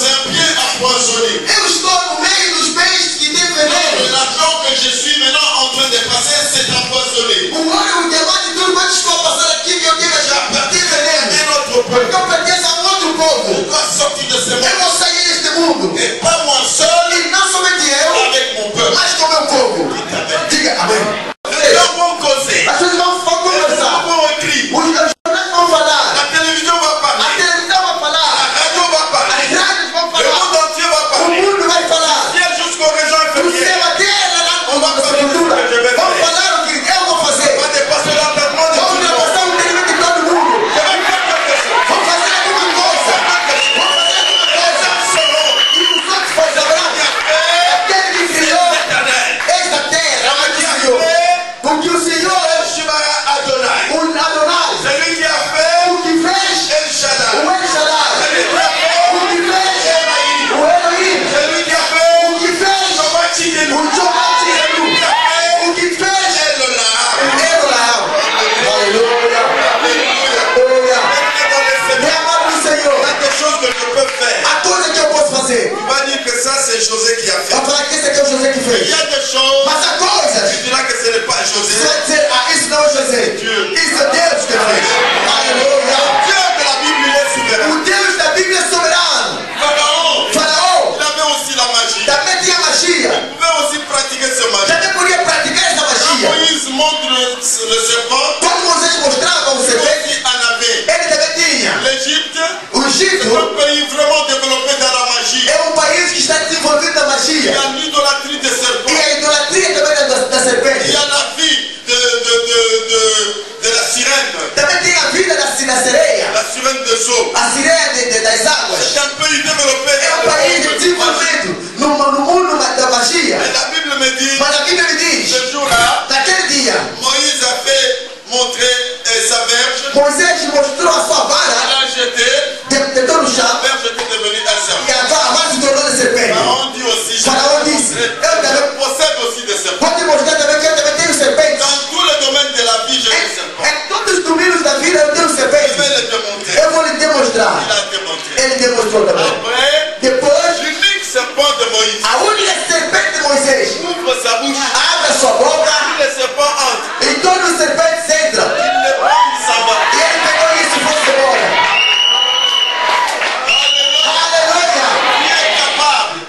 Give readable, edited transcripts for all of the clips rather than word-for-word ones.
un pied empoisonné. Eu estou no meio dos peixes que têm veneno. L'argent que je suis maintenant en train de passer, c'est empoisonné. O ouro, o diamante, tudo quanto estou passando aqui, que eu tenho já tem veneno. Un autre peuple. Eu pertenço a um outro povo. On doit sortir de ce Eu monde. vou sair deste mundo. Et pas moi seul, E não somente eu, avec mon peuple. mas com o meu povo. Diga amém. Les gens vont causer. As pessoas vão Les conversar. gens vont écrire. Os jornais vão falar. La télévision va A parler. televisão vai La falar. radio va As parler. rádios vão Le falar. monde entier va O parler. mundo vai falar. Ciel jusqu'aux régions O inférieures. céu, a terra, lá On va na faire sepultura. ce que je vais Vão faire. falar o que eu vou fazer. On va dépasser l'entendement de Vão tout le monde. ultrapassar o entendimento de todo mundo. Je vais faire quelque chose. Vão fazer alguma coisa. Vão fazer alguma Les coisa. gens sauront. E os outros vão saber. Aquele que criou esta terra, o que Senhor. O que o Senhor, Adonai. o Adonai, Celui qui a fait o que fez, El Shaddai. o El Shaddai, Celui qui a fait o que fez, o Elohim, Celui qui a fait o que fez, Jehovah Tsidkenu. o Joachim, Celui qui a fait o que fez, El Olam. Elohim. Aleluia. Aleluia. Me amar do Il y Senhor. a des choses que je peux faire. A coisa que eu posso fazer. Tu vas dire que ça c'est José qui a fait. Eu falar que esse aqui é o José que Il fez. y a des choses, Mas há coisas. tu diras que ce n'est pas José. Você vai dizer, ah, isso não é José. Isso é Deus que fez. Aleluia. Dieu de la Bible il est souverain. O Deus da Bíblia é soberano. Pharaon, Faraó il avait aussi la magie. também tinha magia. Il pouvait aussi pratiquer ce magie. Também podia praticar essa Quand magia. Moïse montre le serpent, Quando Moisés mostrava o lui serpente, aussi en avait. ele também tinha. L'Égypte, O c'est Egito un pays vraiment développé dans la magie. é um país que está desenvolvido na Il y magia. a l'idolâtrie des serpents. E a idolatria também da Il serpente. y a la vie de la sirène. Também tem a vida da sereia. La sirène de Saul. A sireia das águas. C'est un pays développé É um dans país le desenvolvido no mundo da magia. Et la Bible me dit, Mas a Bíblia me diz, ce jour-là, naquele dia, Moïse a fait montrer sa verge. Moisés mostrou a sua vara, Elle a jeté. tentou no chão, La verge était devenue un serpent. e a vara se tornou de serpente. Pharaon dit aussi, Faraó disse, je possède aussi des serpents. Pode mostrar também que eu também tenho serpentes. Dans tous les domaines de la vie, j'ai des serpents. Em todos os domínios da vida eu tenho Je serpentes. vais les démontrer. Eu vou lhe demonstrar. Il a démontré. Ele demonstrou também. Après, Depois, l'unique serpent de Moïse a única serpente de Moisés ouvre sa bouche. abre a sua boca Tous les serpents entrent. e todos os serpentes entram. Il les prend, il s'en va. E ele pegou isso e foi embora. Aleluia! Il est capable.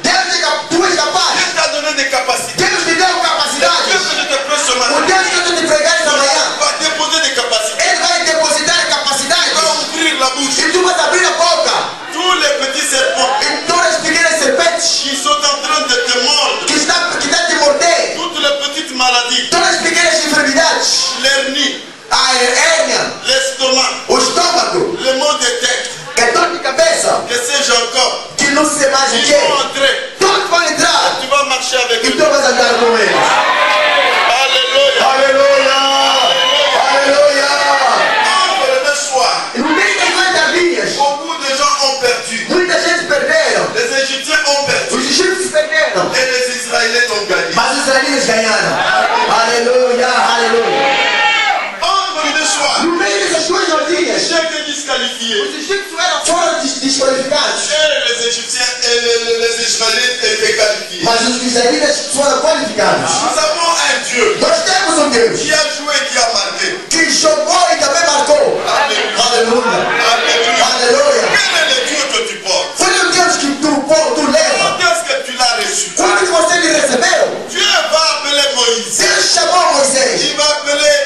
Tu és capaz. Dieu t'a donné des capacités. Deus te deu Dieu capacidades. que je te prends ce O matin. Deus que eu estou te pregando essa manhã, Il va déposer des capacités. Ele vai depositar a Il capacidade. va ouvrir la bouche. E tu vais abrir a boca. Tous les petits serpents E todas as pequenas serpentes qui sont en train de te mordre. que estão te morder, Toutes les petites maladies. todas as pequenas enfermidades, L'hernie, a hérnia, l'estomac, o estômago, le mot de tête. a dor de cabeça, Que sais-je encore? que não sei mais o Ils que, vont entrer. todos vão entrar. Tu vas marcher avec E eux. tu vais andar com eles. Alléluia. Aleluia! Aleluia! Entre les deux soirs, No meio das maravilhas, beaucoup de gens ont perdu. muita gente perderam. Les Égyptiens ont perdu. Os egípcios perderam. Et les Israélites ont gagné. Mas os israelitas ganharam. Aleluia, aleluia. Entre les deux soirs, No meio dessas duas ordias, j'ai été disqualifié. os egípcios eram fora desqualificados. Et les Égyptiens et les Israélites étaient qualifiés. Mas os israelitas foram qualificados. Nous avons un Dieu Nós temos um Deus qui a joué et qui a marqué. que jogou e também marcou. Alléluia. Aleluia. Alléluia. Aleluia. Quel est le Dieu que tu portes? Foi o Deus que tu leva. Quand est-ce que tu l'as reçu? Quando que você me recebeu, Dieu va appeler Moïse. Deus chamou Moisés. Il va appeler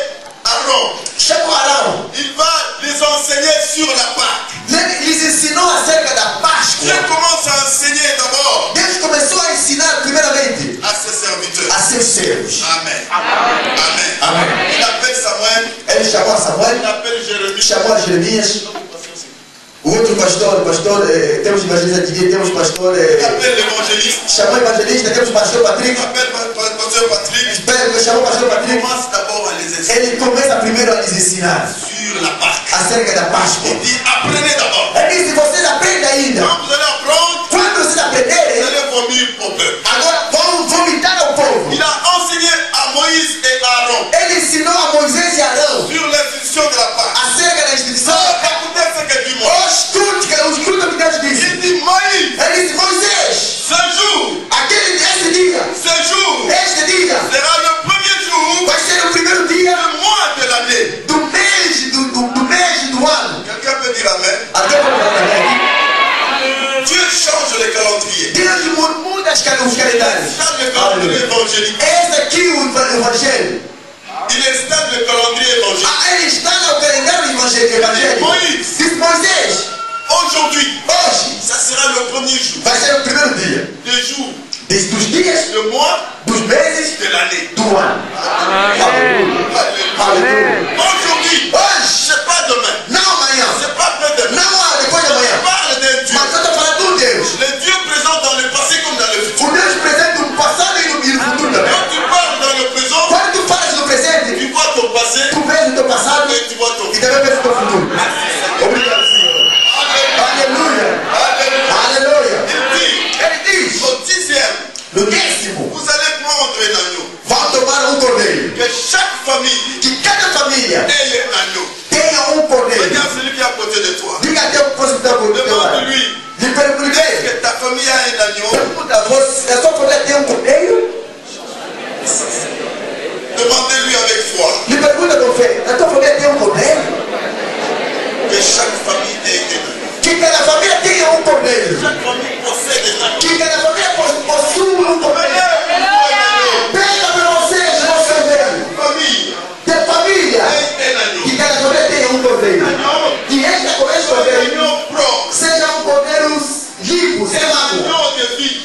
Aaron. Chamou Arão. Il va les enseigner sur la Pâque. Ele lhes ensinou acerca da Dieu Páscoa. commence à enseigner d'abord Deus começou a ensinar primeiramente à ses serviteurs. a seus servos. Amen. Amen. Amém. Il appelle Samuel. Ele chamou a Il Samuel, appelle Jérémie. chamou a Jeremias. O outro pastor, temos evangelista aqui, temos pastor, Il appelle l'évangéliste. chamou evangelista, temos pastor Patrick, Il appelle pasteur Patrick. chamou pastor Il Patrick. commence d'abord à les enseigner Ele começa primeiro a lhes ensinar sur la Pâque. acerca da Páscoa. Il dit apprenez d'abord. Ele disse, vocês aprendem ainda. Quand vous allez apprendre, Quando vocês vous aprenderem, allez vomir au peuple. agora vão vomitar ao povo. Il a enseigné à Moïse et Aaron Ele ensinou a Moisés e Arão sur l'institution de la Pâque. acerca da instituição. Écoutez ce que dit Moïse. Escute o que Deus disse. Il dit Moïse, Ele disse, calendrier évangélique. Esse aqui é o evangelho. Il installe le calendrier évangélique. Ele está no calendário evangélico. Moïse. Diz Moisés. Aujourd'hui, Hoje ça sera le premier jour. vai ser o primeiro dia. Le jour, Dos dias, le mois, dos meses, de l'année. do ano. Alléluia. Aleluia. Aujourd'hui, Hoje, c'est pas demain. não amanhã. C'est pas après-demain. Não depois de Je amanhã. parle d'un Dieu. Mas eu estou falando de um Deus. Le Dieu présent dans le passé comme dans le futur. O Deus presente no passado e no futuro também. Quand tu parles dans le présent, Quando tu falas no presente, tu vois ton passé tu vês o teu passado et tu vois ton e futur. também vês o teu futuro. Obrigado, Senhor. Aleluia. Alléluia. Aleluia. Il dit, Ele diz, au 10e, no 10º, vous allez prendre un agneau. vão tomar cordeiro. Que chaque famille Que cada família ait un agneau. tenha cordeiro. Regarde celui qui est à côté de toi. Diga até o posto que está por teu lado. Demande-lui, Lhe pergunte, est-ce que ta famille a un agneau? pergunta, a sua família tem cordeiro? Demandez-lui avec foi. Lhe pergunta com fé, a tua família tem cordeiro? Que chaque famille ait un agneau. Que cada família tenha cordeiro. Chaque famille possède un agneau. Que cada família possua cordeiro. Pega para vocês, irmãos cordeiro. Famille De família. ait un agneau. Que cada família tenha cordeiro. Que esse cordeiro Agneau propre. seja cordeiro limpo, sem Un mácula. agneau de vie.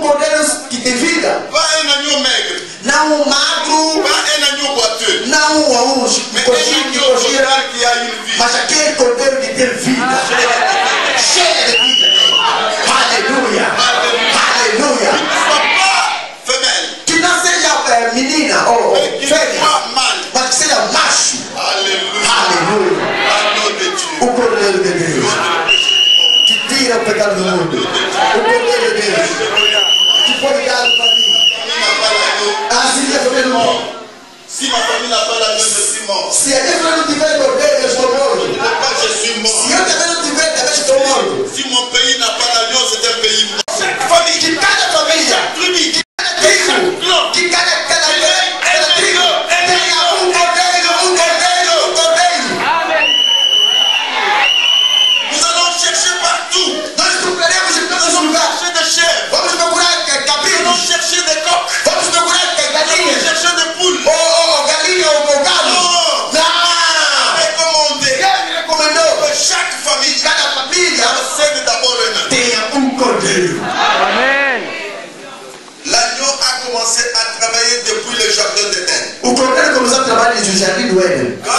Cordeiro que tem vida. Pas un agneau maigre. Não magro, Pas un agneau boiteux. não Mais coxinha un que agneau coxinha, total qui a une vie. mas aquele cordeiro que tem vida. Cheia de vida. Aleluia. Aleluia. Il ne soit pas femelle, Que não seja menina ou mais qu'il fêmea, soit mâle. mas que seja macho. Alléluia. Aleluia. Agneau de Dieu. O cordeiro de Deus que tira o pecado do mundo. O cordeiro de Deus que foi dado para mim. Il n'a pas l'agneau. Assim que eu falei no mundo. Si ma famille n'a pas l'agneau, je suis mort. Se a gente não tiver cordeiro, eu estou morto. Je ne pas, je suis mort. Se eu também não tiver, também estou morto. Si mon pays n'a pas l'agneau, c'est un pays mort. Chaque famille, Que cada família, tribu, cada tribo, que cada tribo tenha cordeiro, cordeiro. nous allons chercher partout. Nós procuraremos em todos os lugares. Chercher des chèvres. Vamos procurar Nous allons cabritos. chercher des coqs. Vamos procurar Nous allons galinhas. chercher des poules. Ou galinha ou galo. Non. Não! Recommandé Ele recomendou que chaque famille cada família possède d'abord un agneau. tenha cordeiro. L'agneau a commencé à travailler depuis le jardin d'Éden. O cordeiro começou a trabalhar no jardim do Éden. Quand